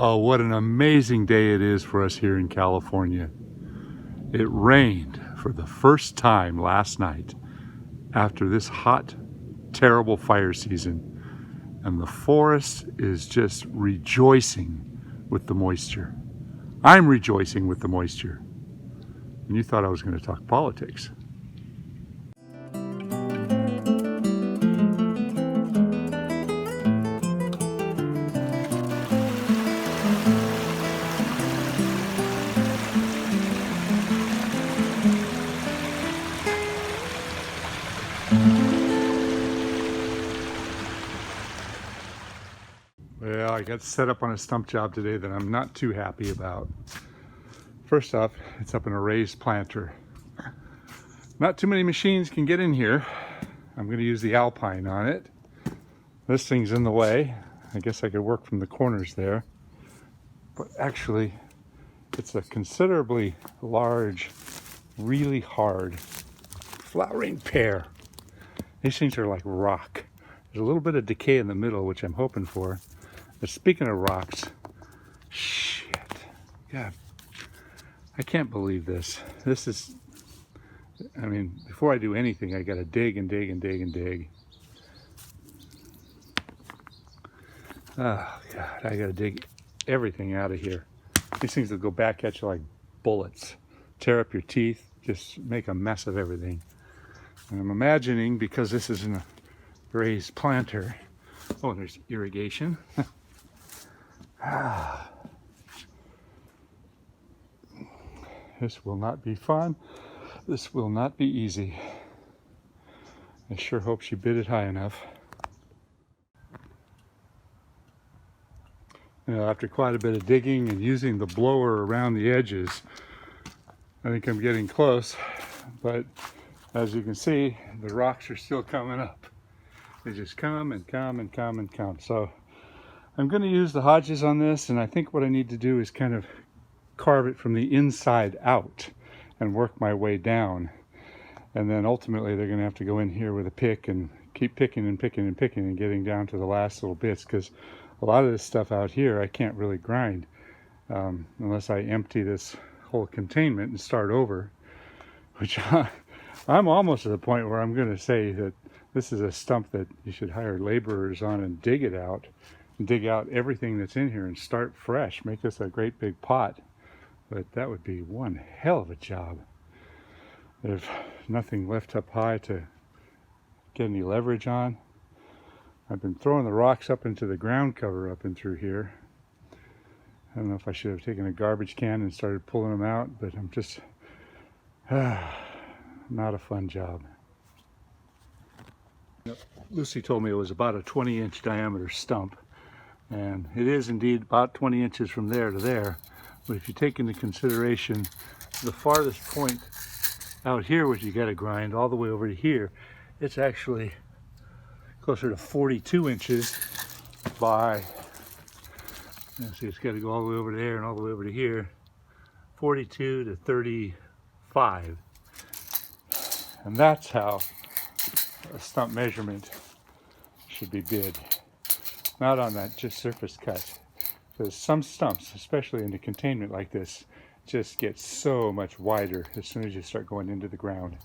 Oh, what an amazing day it is for us here in California. It rained for the first time last night after this hot, terrible fire season, and the forest is just rejoicing with the moisture. I'm rejoicing with the moisture. And you thought I was going to talk politics. Well, I got set up on a stump job today that I'm not too happy about. First off, it's up in a raised planter. Not too many machines can get in here. I'm going to use the Alpine on it. This thing's in the way. I guess I could work from the corners there. But actually, it's a considerably large, really hard flowering pear. These things are like rock. There's a little bit of decay in the middle, which I'm hoping for. But speaking of rocks, shit, God, I can't believe this. This is, I mean, before I do anything, I gotta dig and dig and dig and dig. Oh God, I gotta dig everything out of here. These things will go back at you like bullets, tear up your teeth, just make a mess of everything. And I'm imagining, because this is in a raised planter, oh, there's irrigation. This will not be fun. This will not be easy. I sure hope she bid it high enough. You know, after quite a bit of digging and using the blower around the edges, I think I'm getting close. But as you can see, the rocks are still coming up. They just come and come and come and come. So I'm going to use the Hodges on this, and I think what I need to do is kind of carve it from the inside out and work my way down. And then ultimately they're going to have to go in here with a pick and keep picking and picking and picking and getting down to the last little bits, because a lot of this stuff out here I can't really grind unless I empty this whole containment and start over, which I'm almost to the point where I'm going to say that this is a stump that you should hire laborers on and dig it out, and dig out everything that's in here and start fresh, make this a great big pot. But that would be one hell of a job. There's nothing left up high to get any leverage on. I've been throwing the rocks up into the ground cover up and through here. I don't know if I should have taken a garbage can and started pulling them out, but I'm just not a fun job. Lucy told me it was about a 20-inch diameter stump, and it is indeed about 20 inches from there to there. But if you take into consideration the farthest point out here, which you got to grind all the way over to here, it's actually closer to 42 inches by, let's see, it's got to go all the way over there and all the way over to here, 42 to 35. And that's how a stump measurement should be bid, not on that just surface cut. Because some stumps, especially in the containment like this, just get so much wider as soon as you start going into the ground.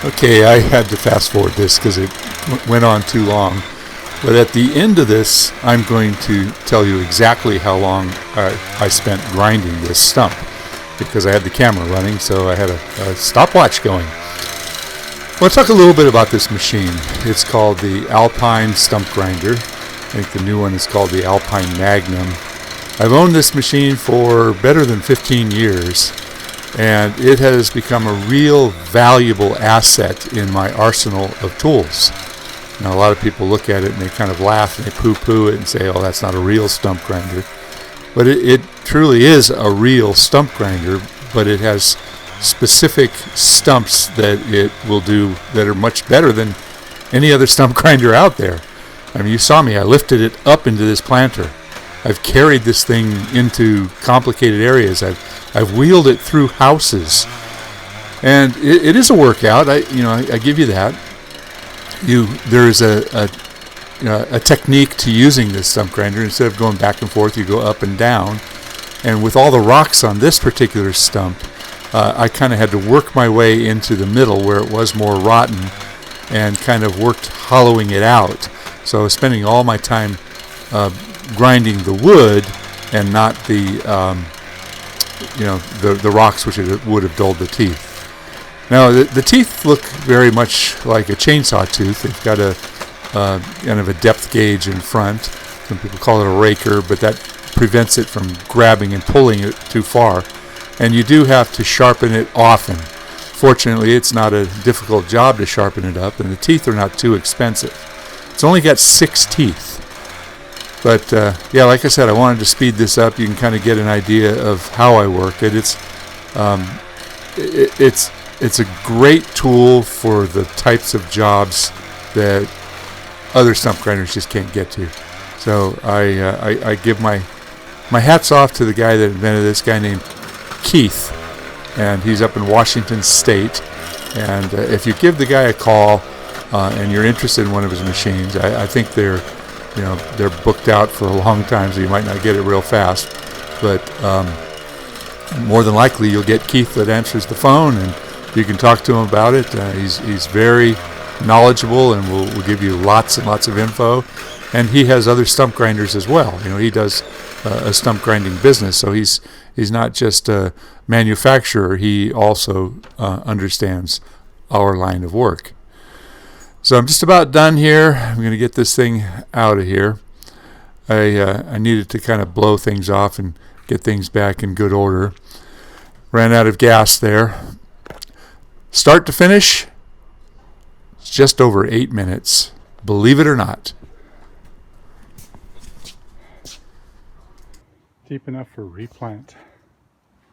Okay, I had to fast forward this because it went on too long. But at the end of this, I'm going to tell you exactly how long I spent grinding this stump, because I had the camera running, so I had a stopwatch going. Well, let's talk a little bit about this machine. It's called the Alpine stump grinder. I think the new one is called the Alpine Magnum. I've owned this machine for better than 15 years, and it has become a real valuable asset in my arsenal of tools. Now, a lot of people look at it and they kind of laugh and they poo-poo it and say, oh, that's not a real stump grinder. But it truly is a real stump grinder, but it has specific stumps that it will do that are much better than any other stump grinder out there. I mean, you saw me. I lifted it up into this planter. I've carried this thing into complicated areas. I've wheeled it through houses. And it is a workout. I give you that. There's a technique to using this stump grinder. Instead of going back and forth, you go up and down. And with all the rocks on this particular stump, I kind of had to work my way into the middle where it was more rotten, and kind of worked hollowing it out. So I was spending all my time grinding the wood and not the rocks, which would have dulled the teeth. Now, the teeth look very much like a chainsaw tooth. They've got a kind of a depth gauge in front. Some people call it a raker, but that prevents it from grabbing and pulling it too far. And you do have to sharpen it often. Fortunately, it's not a difficult job to sharpen it up, and the teeth are not too expensive. It's only got 6 teeth. But yeah, like I said, I wanted to speed this up. You can kind of get an idea of how I work it. It's a great tool for the types of jobs that other stump grinders just can't get to. So I give my hats off to the guy that invented this, guy named Keith, and he's up in Washington State. And if you give the guy a call and you're interested in one of his machines, I think they're booked out for a long time, so you might not get it real fast. But more than likely, you'll get Keith that answers the phone, and you can talk to him about it. He's very knowledgeable and will give you lots and lots of info. And he has other stump grinders as well. He does a stump grinding business, so he's not just a manufacturer. He also understands our line of work. So I'm just about done here. I'm going to get this thing out of here. I needed to kind of blow things off and get things back in good order. Ran out of gas there. Start to finish, it's just over 8 minutes, believe it or not. Deep enough for replant.